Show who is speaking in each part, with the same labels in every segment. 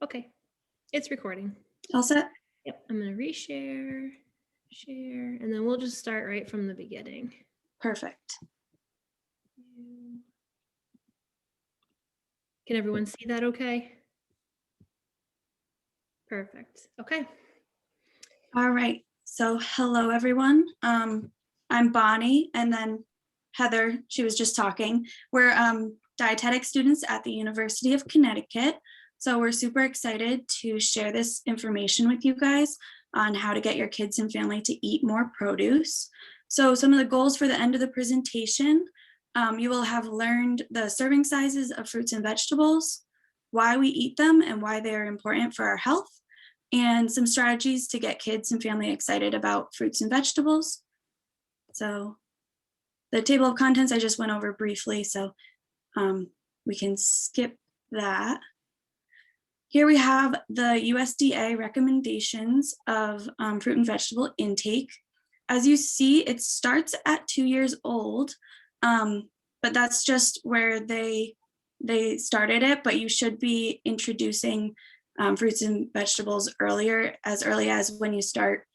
Speaker 1: Okay, it's recording.
Speaker 2: All set?
Speaker 1: Yep, I'm gonna reshare, share, and then we'll just start right from the beginning.
Speaker 2: Perfect.
Speaker 1: Can everyone see that okay? Perfect. Okay.
Speaker 2: All right. So hello, everyone. I'm Bonnie, and then Heather, she was just talking. We're dietetic students at the University of Connecticut. So we're super excited to share this information with you guys on how to get your kids and family to eat more produce. So some of the goals for the end of the presentation, you will have learned the serving sizes of fruits and vegetables, why we eat them and why they are important for our health, and some strategies to get kids and family excited about fruits and vegetables. So the table of contents I just went over briefly, so we can skip that. Here we have the USDA recommendations of fruit and vegetable intake. As you see, it starts at 2 years old, but that's just where they started it, but you should be introducing fruits and vegetables earlier, as early as when you start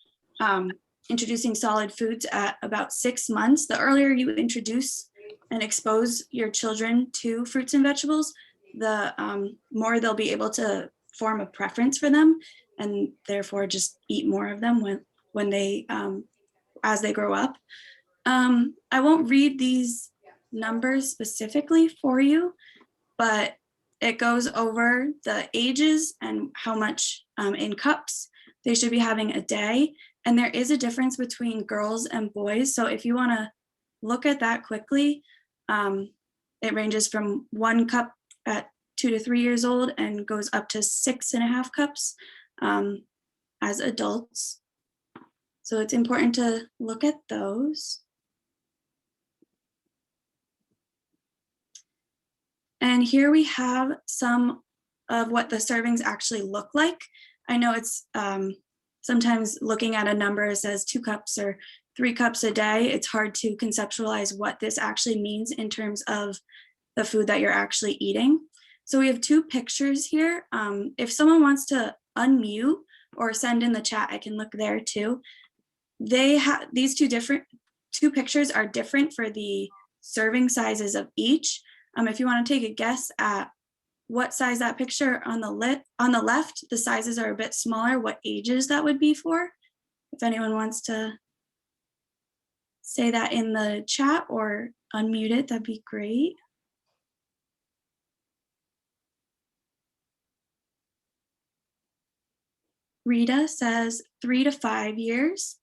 Speaker 2: introducing solid foods at about 6 months. The earlier you introduce and expose your children to fruits and vegetables, the more they'll be able to form a preference for them, and therefore just eat more of them when they as they grow up. I won't read these numbers specifically for you, but it goes over the ages and how much in cups they should be having a day. And there is a difference between girls and boys. So if you want to look at that quickly, it ranges from 1 cup at 2 to 3 years old and goes up to 6.5 cups as adults. So it's important to look at those. And here we have some of what the servings actually look like. I know it's sometimes looking at a number says 2 cups or 3 cups a day. It's hard to conceptualize what this actually means in terms of the food that you're actually eating. So we have 2 pictures here. If someone wants to unmute or send in the chat, I can look there too. They have these 2 pictures are different for the serving sizes of each. If you want to take a guess at what size that picture on the left, the sizes are a bit smaller, what ages that would be for. If anyone wants to say that in the chat or unmute it, that'd be great. Rita says 3 to 5 years.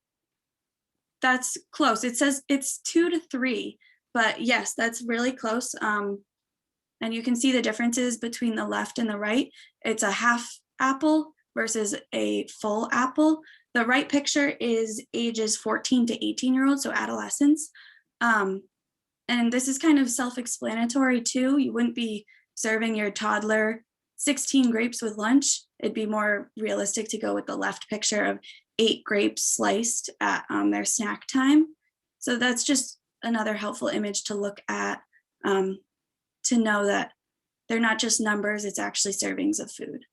Speaker 2: That's close. It says it's 2 to 3, but yes, that's really close. And you can see the differences between the left and the right. It's a half apple versus a full apple. The right picture is ages 14 to 18-year-olds, so adolescents. And this is kind of self-explanatory too. You wouldn't be serving your toddler 16 grapes with lunch. It'd be more realistic to go with the left picture of 8 grapes sliced at their snack time. So that's just another helpful image to look at, to know that they're not just numbers, it's actually servings of food.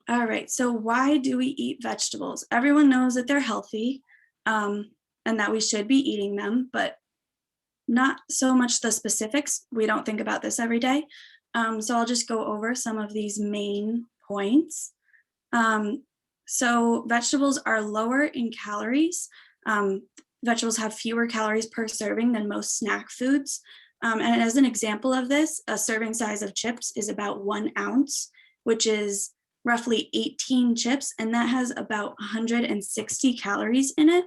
Speaker 2: All right, so why do we eat vegetables? Everyone knows that they're healthy and that we should be eating them, but not so much the specifics. We don't think about this every day. So I'll just go over some of these main points. So vegetables are lower in calories. Vegetables have fewer calories per serving than most snack foods. And as an example of this, a serving size of chips is about 1 ounce, which is roughly 18 chips, and that has about 160 calories in it.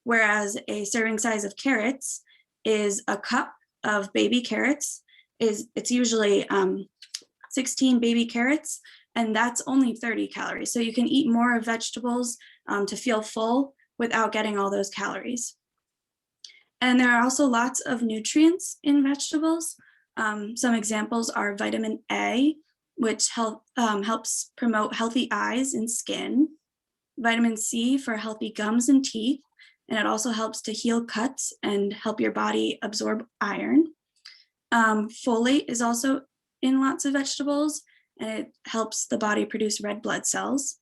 Speaker 2: Whereas a serving size of carrots is a cup of baby carrots. It's usually 16 baby carrots, and that's only 30 calories. So you can eat more vegetables to feel full without getting all those calories. And there are also lots of nutrients in vegetables. Some examples are vitamin A, which helps promote healthy eyes and skin. Vitamin C for healthy gums and teeth, and it also helps to heal cuts and help your body absorb iron. Folate is also in lots of vegetables, and it helps the body produce red blood cells.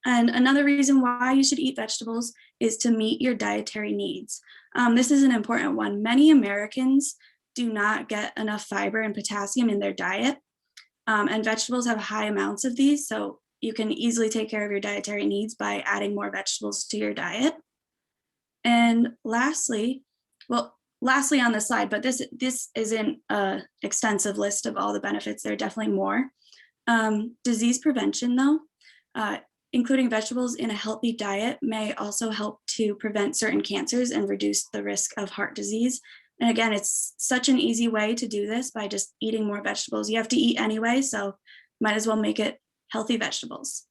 Speaker 2: And another reason why you should eat vegetables is to meet your dietary needs. This is an important one. Many Americans do not get enough fiber and potassium in their diet, and vegetables have high amounts of these, so you can easily take care of your dietary needs by adding more vegetables to your diet. And lastly on the slide, but this isn't an extensive list of all the benefits. There are definitely more. Disease prevention, though, including vegetables in a healthy diet may also help to prevent certain cancers and reduce the risk of heart disease. And again, it's such an easy way to do this by just eating more vegetables. You have to eat anyway, so might as well make it healthy vegetables.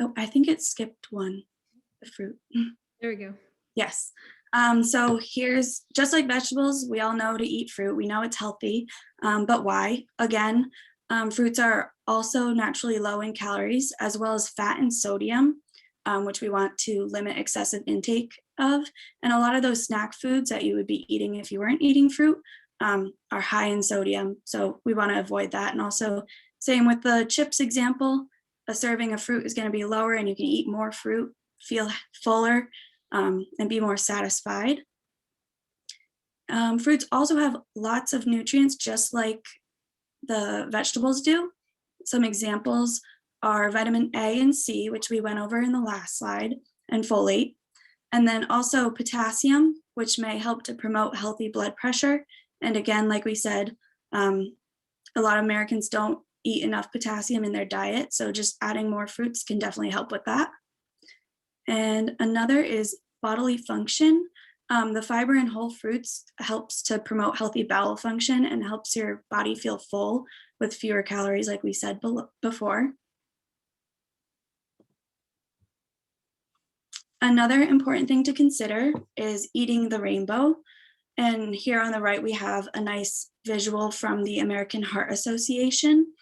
Speaker 2: Oh, I think it skipped one, the fruit.
Speaker 1: There we go.
Speaker 2: Yes. So here's, just like vegetables, we all know to eat fruit. We know it's healthy, but why? Again, fruits are also naturally low in calories, as well as fat and sodium, which we want to limit excessive intake of. And a lot of those snack foods that you would be eating if you weren't eating fruit are high in sodium. So we want to avoid that. And also, same with the chips example, a serving of fruit is going to be lower and you can eat more fruit, feel fuller, and be more satisfied. Fruits also have lots of nutrients, just like the vegetables do. Some examples are vitamin A and C, which we went over in the last slide, and folate. And then also potassium, which may help to promote healthy blood pressure. And again, like we said, a lot of Americans don't eat enough potassium in their diet, so just adding more fruits can definitely help with that. And another is bodily function. The fiber in whole fruits helps to promote healthy bowel function and helps your body feel full with fewer calories, like we said before. Another important thing to consider is eating the rainbow. And here on the right, we have a nice visual from the American Heart Association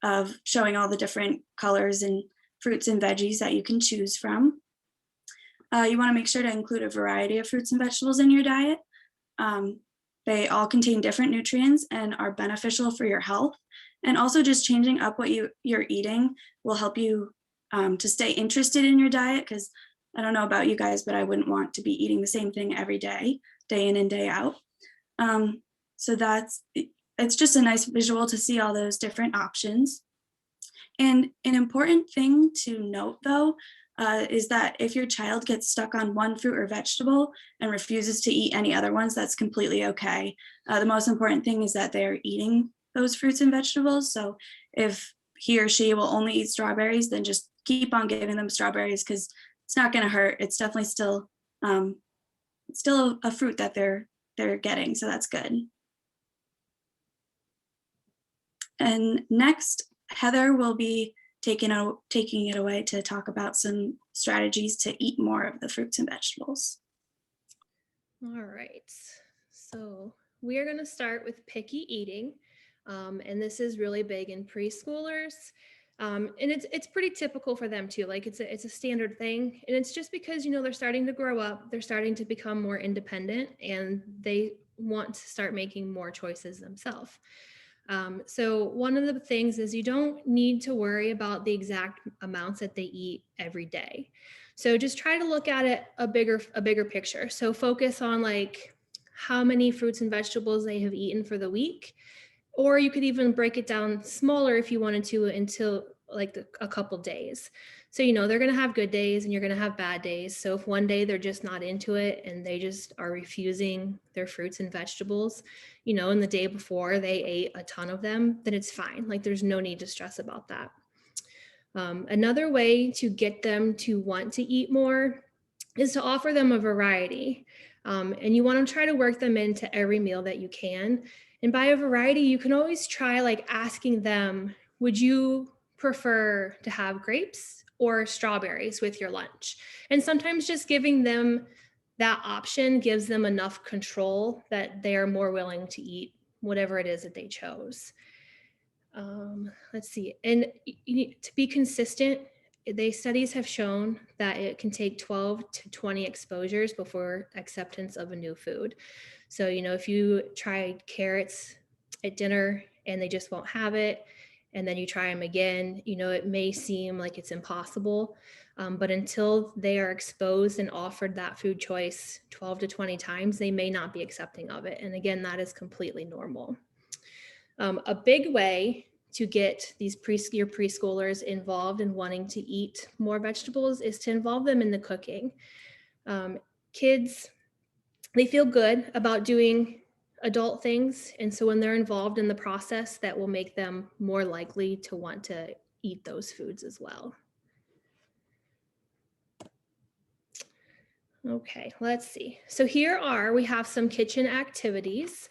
Speaker 2: of showing all the different colors and fruits and veggies that you can choose from. You want to make sure to include a variety of fruits and vegetables in your diet. They all contain different nutrients and are beneficial for your health. And also just changing up what you're eating will help you to stay interested in your diet, because I don't know about you guys, but I wouldn't want to be eating the same thing every day in and day out. So it's just a nice visual to see all those different options. And an important thing to note, though, is that if your child gets stuck on one fruit or vegetable and refuses to eat any other ones, that's completely okay. The most important thing is that they're eating those fruits and vegetables. So if he or she will only eat strawberries, then just keep on giving them strawberries, because it's not going to hurt. It's definitely still a fruit that they're getting, so that's good. And next, Heather will be taking it away to talk about some strategies to eat more of the fruits and vegetables.
Speaker 1: All right, so we are going to start with picky eating, and this is really big in preschoolers, and it's pretty typical for them too. Like it's a standard thing, and it's just because they're starting to grow up, they're starting to become more independent, and they want to start making more choices themselves. So one of the things is you don't need to worry about the exact amounts that they eat every day. So just try to look at it a bigger picture. So focus on like how many fruits and vegetables they have eaten for the week, or you could even break it down smaller if you wanted to until like a couple days. So, they're going to have good days and you're going to have bad days. So if one day they're just not into it and they just are refusing their fruits and vegetables, and the day before they ate a ton of them, then it's fine. Like there's no need to stress about that. Another way to get them to want to eat more is to offer them a variety. And you want to try to work them into every meal that you can. And by a variety, you can always try like asking them, would you prefer to have grapes or strawberries with your lunch? And sometimes just giving them that option gives them enough control that they are more willing to eat whatever it is that they chose. Let's see. And you need to be consistent studies have shown that it can take 12 to 20 exposures before acceptance of a new food. So, if you try carrots at dinner and they just won't have it, and then you try them again, it may seem like it's impossible. But until they are exposed and offered that food choice 12 to 20 times, they may not be accepting of it. And again, that is completely normal. A big way to get your preschoolers involved in wanting to eat more vegetables is to involve them in the cooking. Kids, they feel good about doing adult things. And so when they're involved in the process, that will make them more likely to want to eat those foods as well. Okay, let's see. So we have some kitchen activities.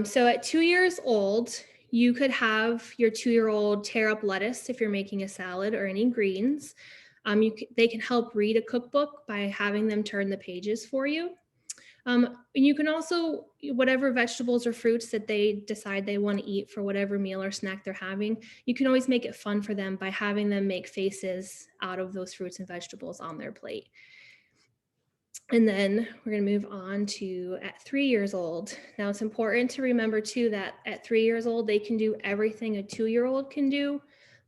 Speaker 1: So at 2 years old, you could have your 2-year-old tear up lettuce if you're making a salad or any greens. They can help read a cookbook by having them turn the pages for you. And you can also, whatever vegetables or fruits that they decide they want to eat for whatever meal or snack they're having, you can always make it fun for them by having them make faces out of those fruits and vegetables on their plate. And then we're going to move on to at 3 years old. Now it's important to remember too that at 3 years old, they can do everything a 2-year-old can do,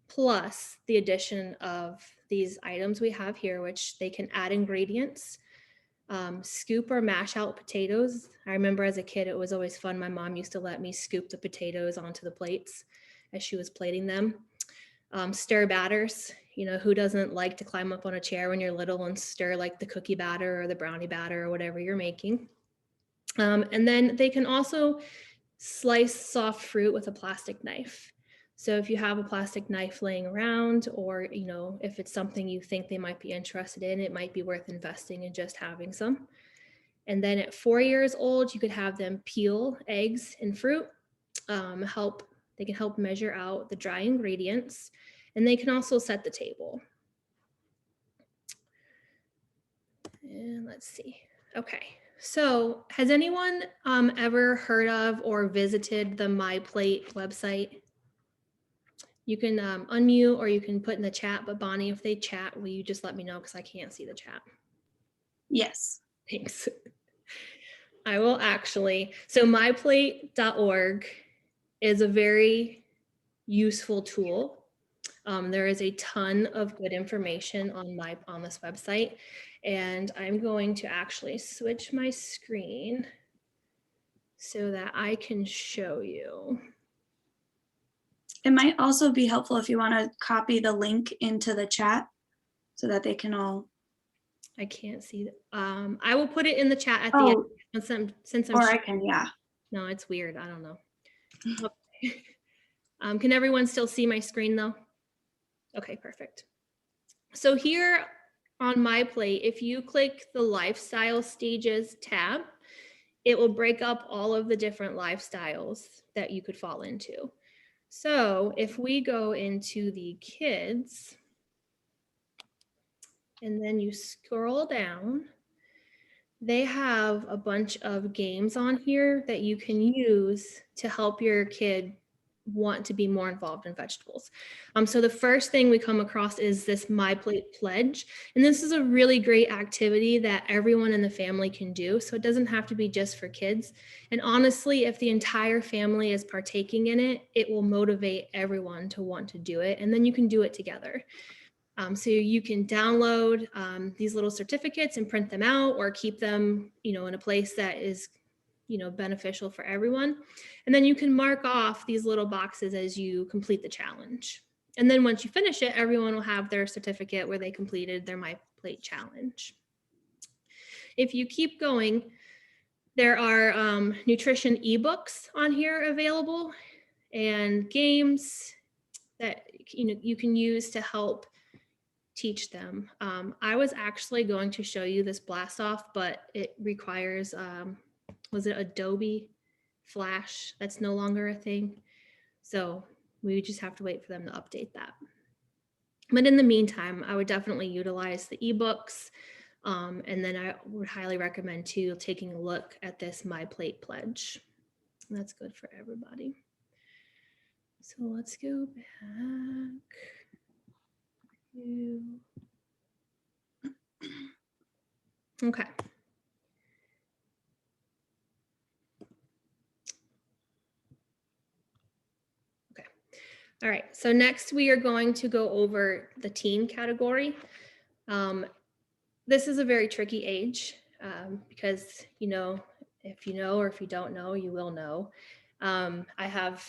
Speaker 1: plus the addition of these items we have here, which they can add ingredients, scoop or mash out potatoes. I remember as a kid, it was always fun. My mom used to let me scoop the potatoes onto the plates as she was plating them. Stir batters. Who doesn't like to climb up on a chair when you're little and stir like the cookie batter or the brownie batter or whatever you're making. And then they can also slice soft fruit with a plastic knife. So if you have a plastic knife laying around, or if it's something you think they might be interested in, it might be worth investing in just having some. And then at 4 years old, you could have them peel eggs and fruit. They can help measure out the dry ingredients, and they can also set the table. And let's see. Okay. So has anyone ever heard of or visited the MyPlate website? You can unmute or you can put in the chat, but Bonnie, if they chat, will you just let me know because I can't see the chat?
Speaker 2: Yes.
Speaker 1: Thanks. I will actually. So myplate.org is a very useful tool. There is a ton of good information on this website, and I'm going to actually switch my screen so that I can show you.
Speaker 2: It might also be helpful if you want to copy the link into the chat so that they can all.
Speaker 1: I can't see that. I will put it in the chat at the end since I'm.
Speaker 2: Or I can, yeah.
Speaker 1: No, it's weird. I don't know. Okay. Can everyone still see my screen though? Okay, perfect. So here on MyPlate, if you click the lifestyle stages tab, it will break up all of the different lifestyles that you could fall into. So if we go into the kids and then you scroll down, they have a bunch of games on here that you can use to help your kid want to be more involved in vegetables. So the first thing we come across is this MyPlate Pledge. And this is a really great activity that everyone in the family can do. So it doesn't have to be just for kids. And honestly, if the entire family is partaking in it, it will motivate everyone to want to do it. And then you can do it together. So you can download these little certificates and print them out or keep them, in a place that is beneficial for everyone. And then you can mark off these little boxes as you complete the challenge. And then once you finish it, everyone will have their certificate where they completed their MyPlate challenge. If you keep going, there are nutrition ebooks on here available and games that you can use to help teach them. I was actually going to show you this blast off, but it requires was it Adobe Flash? That's no longer a thing. So we just have to wait for them to update that. But in the meantime, I would definitely utilize the ebooks. And then I would highly recommend too taking a look at this MyPlate Pledge. That's good for everybody. So let's go back. Okay. Okay. All right. So next we are going to go over the teen category. This is a very tricky age because, if you know or if you don't know, you will know. I have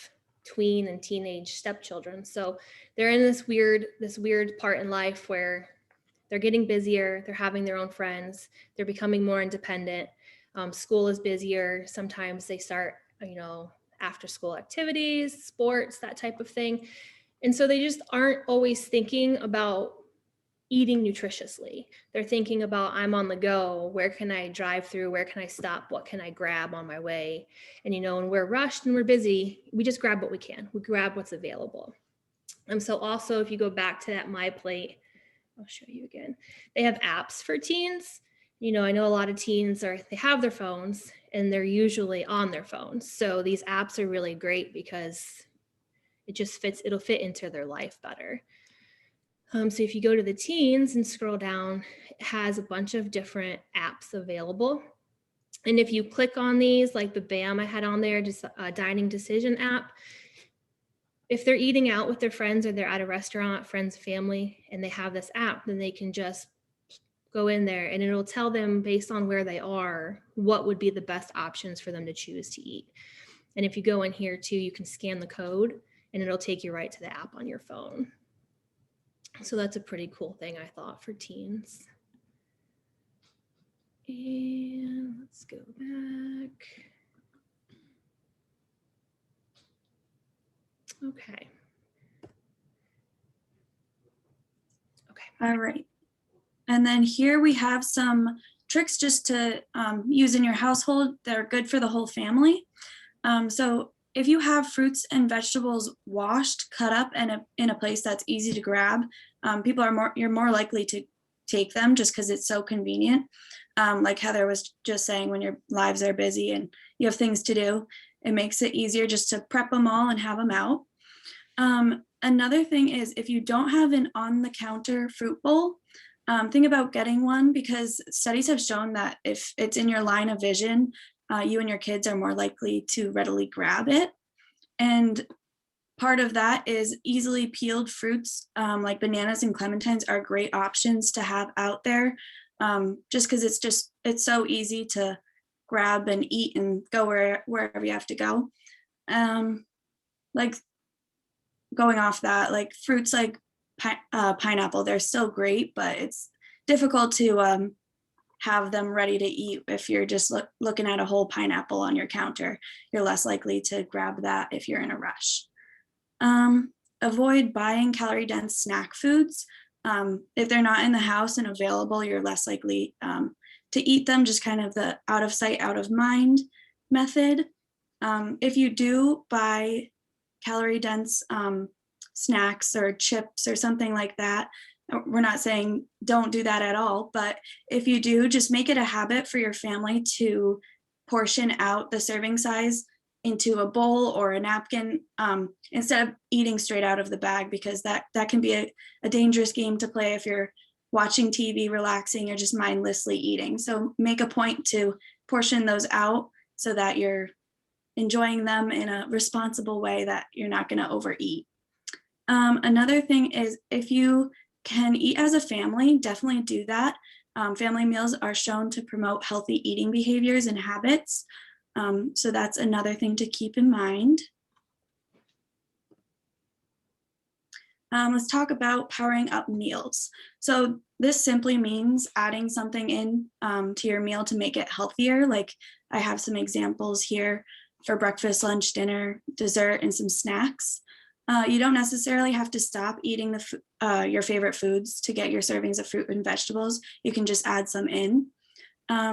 Speaker 1: tween and teenage stepchildren, so they're in this weird part in life where they're getting busier, they're having their own friends, they're becoming more independent. School is busier. Sometimes they start, after school activities, sports, that type of thing. And so they just aren't always thinking about eating nutritiously. They're thinking about, I'm on the go. Where can I drive through? Where can I stop? What can I grab on my way? And, when we're rushed and we're busy, we just grab what we can. We grab what's available. So also, if you go back to that My Plate, I'll show you again. They have apps for teens. I know a lot of teens they have their phones and they're usually on their phones. So these apps are really great because it'll fit into their life better. So if you go to the teens and scroll down, it has a bunch of different apps available. And if you click on these, like the BAM I had on there, just a dining decision app, if they're eating out with their friends or they're at a restaurant, friends, family, and they have this app, then they can just go in there and it'll tell them based on where they are, what would be the best options for them to choose to eat. And if you go in here too, you can scan the code and it'll take you right to the app on your phone. So that's a pretty cool thing, I thought, for teens. And let's go back. Okay.
Speaker 2: All right. And then here we have some tricks just to use in your household that are good for the whole family. So if you have fruits and vegetables washed, cut up, and in a place that's easy to grab, you're more likely to take them just because it's so convenient. Like Heather was just saying, when your lives are busy and you have things to do, it makes it easier just to prep them all and have them out. Another thing is, if you don't have an on-the-counter fruit bowl, think about getting one, because studies have shown that if it's in your line of vision, you and your kids are more likely to readily grab it. And part of that is easily peeled fruits, like bananas and clementines are great options to have out there, just because it's so easy to grab and eat and go wherever you have to go. Like going off that, like fruits like pineapple, they're still great, but it's difficult to have them ready to eat if you're just looking at a whole pineapple on your counter. You're less likely to grab that if you're in a rush. Avoid buying calorie-dense snack foods. If they're not in the house and available, you're less likely to eat them, just kind of the out of sight, out of mind method. If you do buy calorie-dense snacks or chips or something like that, we're not saying don't do that at all, but if you do, just make it a habit for your family to portion out the serving size into a bowl or a napkin, instead of eating straight out of the bag, because that can be a dangerous game to play if you're watching TV, relaxing, or just mindlessly eating. So make a point to portion those out so that you're enjoying them in a responsible way, that you're not going to overeat. Another thing is, if you can eat as a family, definitely do that. Family meals are shown to promote healthy eating behaviors and habits. So that's another thing to keep in mind. Let's talk about powering up meals. So this simply means adding something in to your meal to make it healthier. Like I have some examples here for breakfast, lunch, dinner, dessert, and some snacks. You don't necessarily have to stop eating your favorite foods to get your servings of fruit and vegetables. You can just add some in.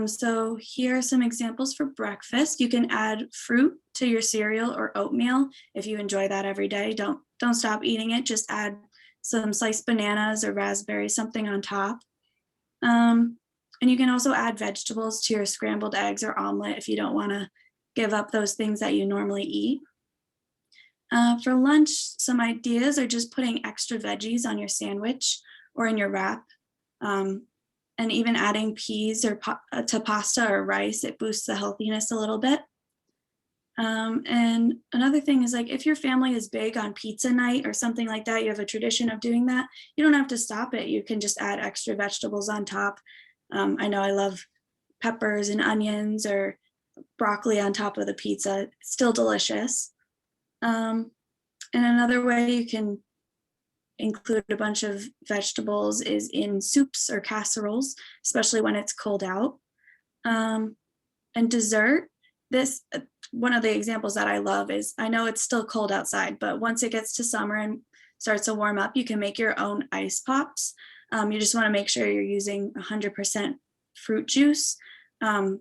Speaker 2: So here are some examples for breakfast. You can add fruit to your cereal or oatmeal if you enjoy that every day. Don't stop eating it. Just add some sliced bananas or raspberries, something on top. And you can also add vegetables to your scrambled eggs or omelet if you don't want to give up those things that you normally eat. For lunch, some ideas are just putting extra veggies on your sandwich or in your wrap. And even adding peas or to pasta or rice, it boosts the healthiness a little bit. And another thing is, like, if your family is big on pizza night or something like that, you have a tradition of doing that, you don't have to stop it. You can just add extra vegetables on top. I know I love peppers and onions or broccoli on top of the pizza. It's still delicious. And another way you can include a bunch of vegetables is in soups or casseroles, especially when it's cold out. And dessert, this one of the examples that I love is, I know it's still cold outside, but once it gets to summer and starts to warm up, you can make your own ice pops. You just want to make sure you're using 100% fruit juice. And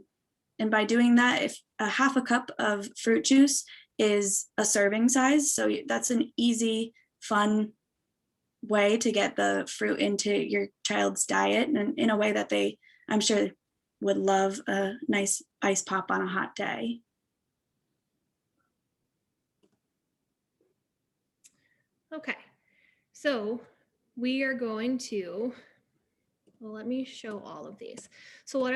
Speaker 2: by doing that, if a half a cup of fruit juice is a serving size, so that's an easy, fun way to get the fruit into your child's diet, and in a way that they, I'm sure, would love a nice ice pop on a hot day.
Speaker 1: Okay, so we are going to, well, let me show all of these. So what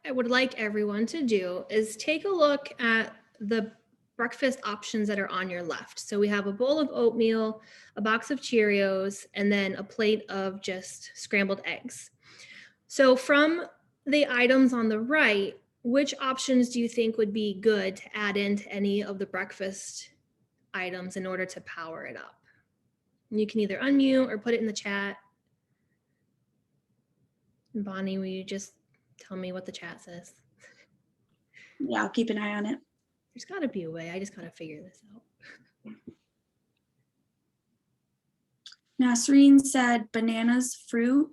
Speaker 1: I would like everyone to do is take a look at the breakfast options that are on your left. So we have a bowl of oatmeal, a box of Cheerios, and then a plate of just scrambled eggs. So from the items on the right, which options do you think would be good to add into any of the breakfast items in order to power it up? You can either unmute or put it in the chat. And Bonnie, will you just tell me what the chat says?
Speaker 2: Yeah, I'll keep an eye on it.
Speaker 1: There's got to be a way. I just got to figure this out.
Speaker 2: Nasreen said bananas, fruit.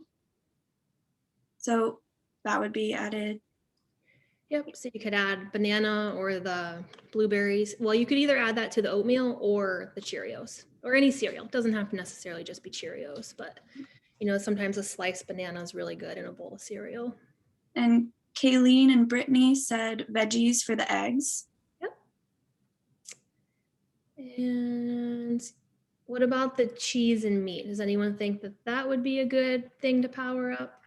Speaker 2: So that would be added.
Speaker 1: Yep, so you could add banana or the blueberries. Well, you could either add that to the oatmeal or the Cheerios or any cereal. It doesn't have to necessarily just be Cheerios, but you know, sometimes a sliced banana is really good in a bowl of cereal.
Speaker 2: And Kayleen and Brittany said veggies for the eggs.
Speaker 1: Yep. And what about the cheese and meat? Does anyone think that that would be a good thing to power up?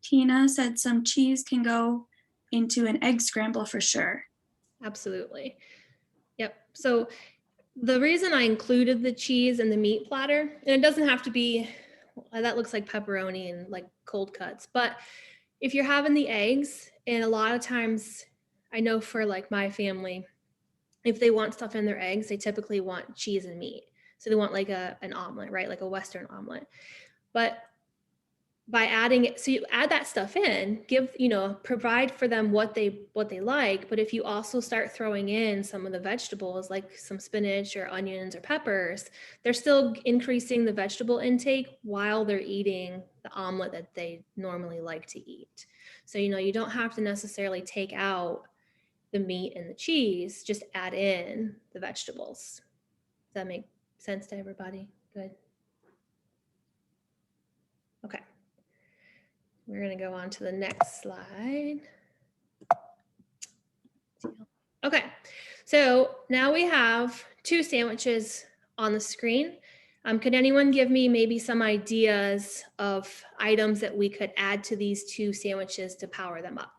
Speaker 2: Tina said some cheese can go into an egg scramble for sure.
Speaker 1: Absolutely. Yep. So the reason I included the cheese and the meat platter, and it doesn't have to be, that looks like pepperoni and like cold cuts, but if you're having the eggs, and a lot of times I know for like my family, if they want stuff in their eggs, they typically want cheese and meat. So they want like an omelet, right? Like a Western omelet. But by adding it, so you add that stuff in, give, you know, provide for them what they like. But if you also start throwing in some of the vegetables, like some spinach or onions or peppers, they're still increasing the vegetable intake while they're eating the omelet that they normally like to eat. So, you know, you don't have to necessarily take out the meat and the cheese, just add in the vegetables. Does that make sense to everybody? Good. Okay. We're going to go on to the next slide. Okay, so now we have two sandwiches on the screen. Could anyone give me maybe some ideas of items that we could add to these two sandwiches to power them up?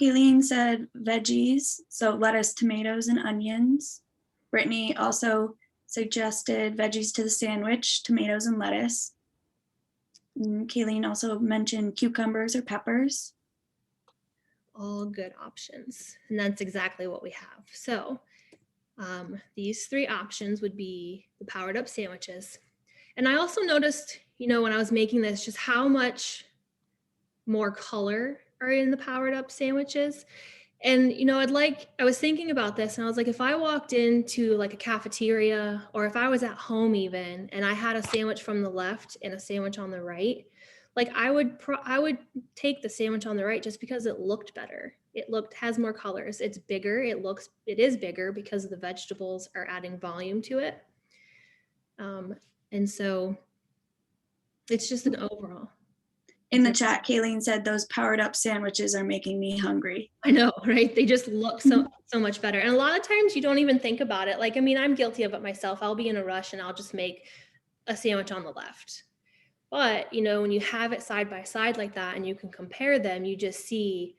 Speaker 2: Kayleen said veggies, so lettuce, tomatoes, and onions. Brittany also suggested veggies to the sandwich, tomatoes and lettuce. And Kayleen also mentioned cucumbers or peppers.
Speaker 1: All good options, and that's exactly what we have. So these three options would be the powered up sandwiches. And I also noticed, you know, when I was making this, just how much more color are in the powered up sandwiches. And, you know, I was thinking about this and I was like, if I walked into like a cafeteria or if I was at home even and I had a sandwich from the left and a sandwich on the right, like I would take the sandwich on the right just because it looked better. Has more colors. It's bigger. It is bigger because the vegetables are adding volume to it. And so it's just an overall.
Speaker 2: In the chat, Kayleen said those powered up sandwiches are making me hungry.
Speaker 1: I know, right? They just look so much better. And a lot of times you don't even think about it. Like, I mean, I'm guilty of it myself. I'll be in a rush and I'll just make a sandwich on the left. But, you know, when you have it side by side like that and you can compare them, you just see,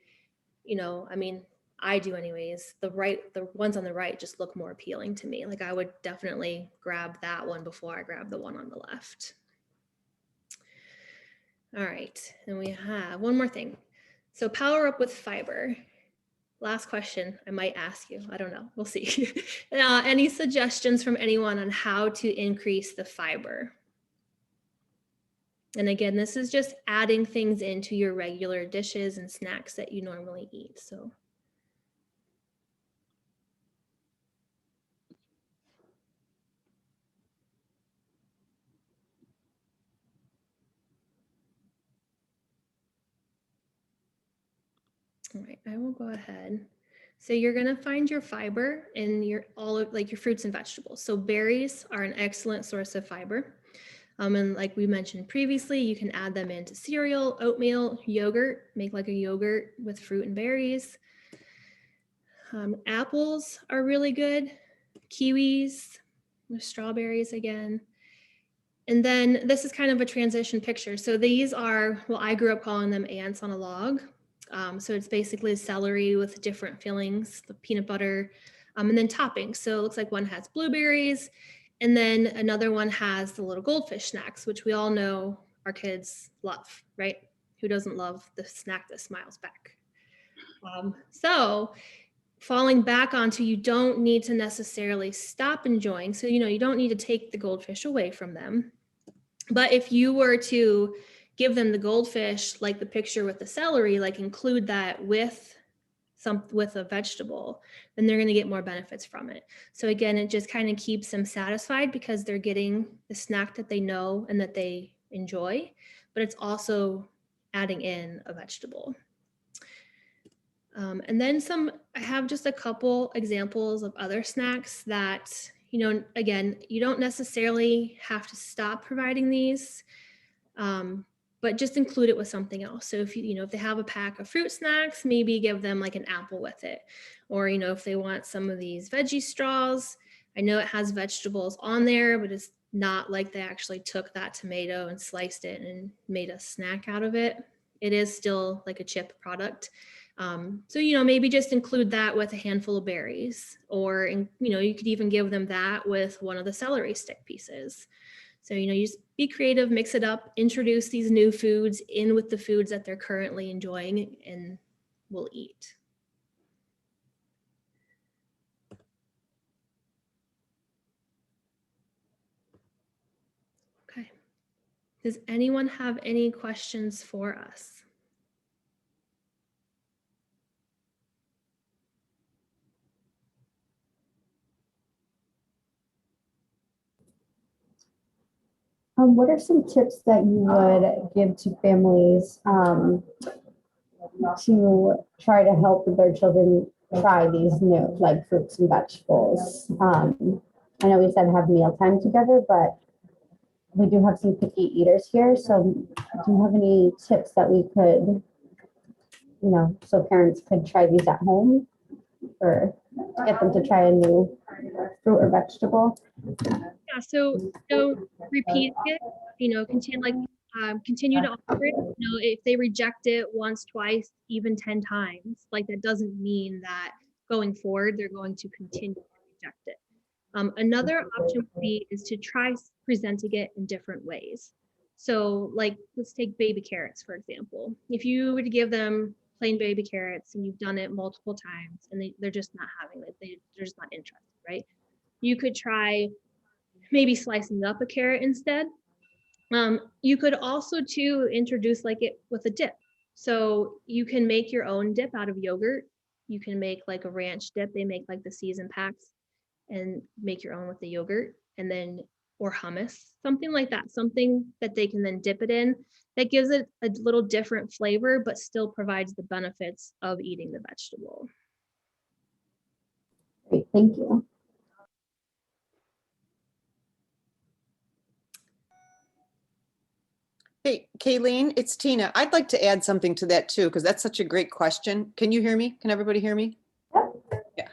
Speaker 1: you know, I mean, I do anyways. The ones on the right just look more appealing to me. Like I would definitely grab that one before I grab the one on the left. All right, and we have one more thing. So power up with fiber. Last question I might ask you. I don't know. We'll see. Any suggestions from anyone on how to increase the fiber? And again, this is just adding things into your regular dishes and snacks that you normally eat. So. All right, I will go ahead. So you're gonna find your fiber in your your fruits and vegetables. So berries are an excellent source of fiber. And like we mentioned previously, you can add them into cereal, oatmeal, yogurt, make like a yogurt with fruit and berries. Apples are really good, kiwis, strawberries again. And then this is kind of a transition picture. So these are, well, I grew up calling them ants on a log. So it's basically celery with different fillings, the peanut butter, and then toppings. So it looks like one has blueberries, and then another one has the little goldfish snacks, which we all know our kids love, right? Who doesn't love the snack that smiles back? So falling back onto, you don't need to necessarily stop enjoying. So, you know, you don't need to take the goldfish away from them. But if you were to give them the goldfish, like the picture with the celery, like include that with a vegetable, then they're going to get more benefits from it. So again, it just kind of keeps them satisfied because they're getting the snack that they know and that they enjoy, but it's also adding in a vegetable. And then I have just a couple examples of other snacks that, you know, again, you don't necessarily have to stop providing these, but just include it with something else. So if if they have a pack of fruit snacks, maybe give them like an apple with it. Or, you know, if they want some of these veggie straws, I know it has vegetables on there, but it's not like they actually took that tomato and sliced it and made a snack out of it. It is still like a chip product. So, you know, maybe just include that with a handful of berries, or, you know, you could even give them that with one of the celery stick pieces. So, you know, you just be creative, mix it up, introduce these new foods in with the foods that they're currently enjoying and will eat. Okay. Does anyone have any questions for us?
Speaker 3: What are some tips that you would give to families to try to help their children try these new, like fruits and vegetables? I know we said have mealtime together, but we do have some picky eaters here. So do you have any tips that we could, so parents could try these at home or get them to try a new fruit or vegetable?
Speaker 1: Yeah, so don't repeat it, continue to offer it. You know, if they reject it once, twice, even 10 times, like that doesn't mean that going forward, they're going to continue to reject it. Another option would be is to try presenting it in different ways. So like, let's take baby carrots, for example. If you were to give them plain baby carrots and you've done it multiple times and they're just not having it, they're just not interested, right? You could try maybe slicing up a carrot instead. You could also introduce like it with a dip. So you can make your own dip out of yogurt. You can make like a ranch dip. They make like the season packs and make your own with the yogurt, and then or hummus, something like that, something that they can then dip it in that gives it a little different flavor, but still provides the benefits of eating the vegetable.
Speaker 3: Great, thank you.
Speaker 4: Hey, Kayleen, it's Tina. I'd like to add something to that too, because that's such a great question. Can you hear me? Can everybody hear me? Yeah.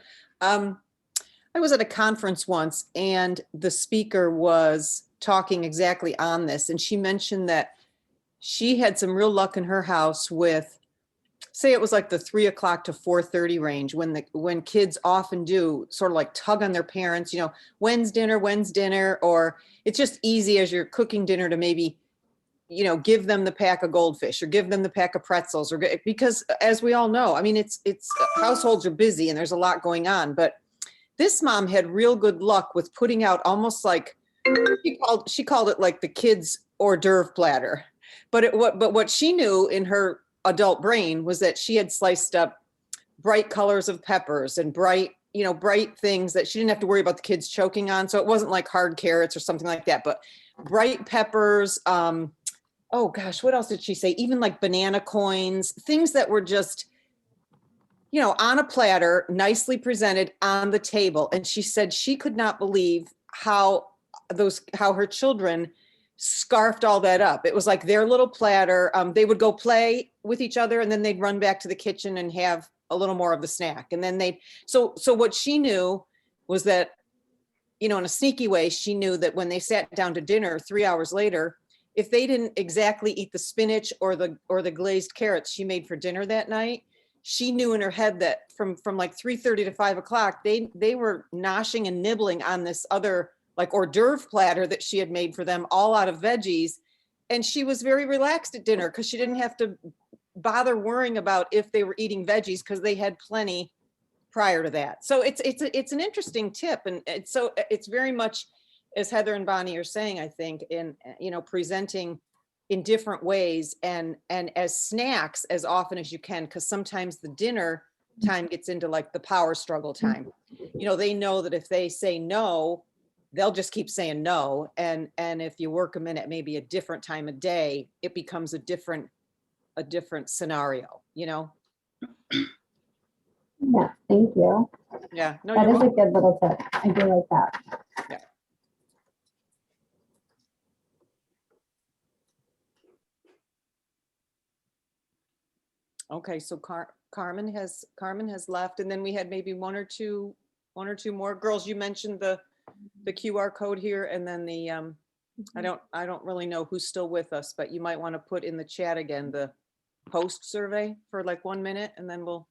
Speaker 4: I was at a conference once and the speaker was talking exactly on this. And she mentioned that she had some real luck in her house with, say it was like the 3 o'clock to 4:30 range when kids often do sort of like tug on their parents, you know, when's dinner, or it's just easy as you're cooking dinner to maybe, you know, give them the pack of goldfish or give them the pack of pretzels, or because as we all know, I mean, it's households are busy and there's a lot going on, but this mom had real good luck with putting out almost like she called it like the kids hors d'oeuvre platter. But what she knew in her adult brain was that she had sliced up bright colors of peppers and bright things that she didn't have to worry about the kids choking on. So it wasn't like hard carrots or something like that, but bright peppers. Oh gosh, what else did she say? Even like banana coins, things that were just, you know, on a platter, nicely presented on the table. And she said she could not believe how her children scarfed all that up. It was like their little platter. They would go play with each other and then they'd run back to the kitchen and have a little more of the snack. And then so what she knew was that, you know, in a sneaky way, she knew that when they sat down to dinner 3 hours later, if they didn't exactly eat the spinach or the glazed carrots she made for dinner that night, she knew in her head that from like 3:30 to 5 o'clock, they were noshing and nibbling on this other like hors d'oeuvre platter that she had made for them, all out of veggies. And she was very relaxed at dinner because she didn't have to bother worrying about if they were eating veggies because they had plenty prior to that. So it's an interesting tip, and it's very much, as Heather and Bonnie are saying, I think, in, you know, presenting in different ways and as snacks as often as you can, because sometimes the dinner time gets into like the power struggle time. You know, they know that if they say no, they'll just keep saying no. And if you work them in at maybe a different time of day, it becomes a different scenario, you know?
Speaker 3: Yeah, thank you.
Speaker 4: Yeah, no,
Speaker 3: That
Speaker 4: you're
Speaker 3: is a
Speaker 4: welcome.
Speaker 3: good little tip. I do like that.
Speaker 4: Yeah. Okay, so Carmen has left, and then we had maybe one or two more girls. You mentioned the QR code here, and then the I don't really know who's still with us, but you might want to put in the chat again the post survey for like 1 minute, and then we'll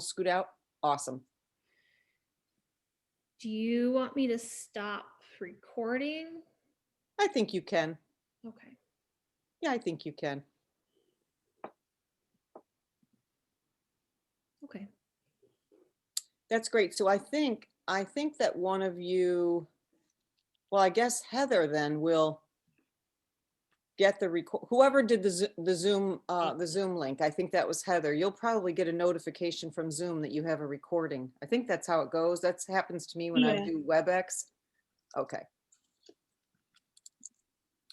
Speaker 4: scoot out. Awesome.
Speaker 1: Do you want me to stop recording?
Speaker 4: I think you can.
Speaker 1: Okay.
Speaker 4: Yeah, I think you can.
Speaker 1: Okay.
Speaker 4: That's great. So I think that one of you, well, I guess Heather then will get the whoever did the Zoom link. I think that was Heather. You'll probably get a notification from Zoom that you have a recording. I think that's how it goes. That happens to me when I
Speaker 2: Yeah.
Speaker 4: do WebEx. Okay.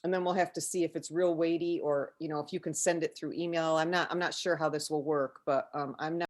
Speaker 4: And then we'll have to see if it's real weighty, or, you know, if you can send it through email. I'm not sure how this will work, but I'm not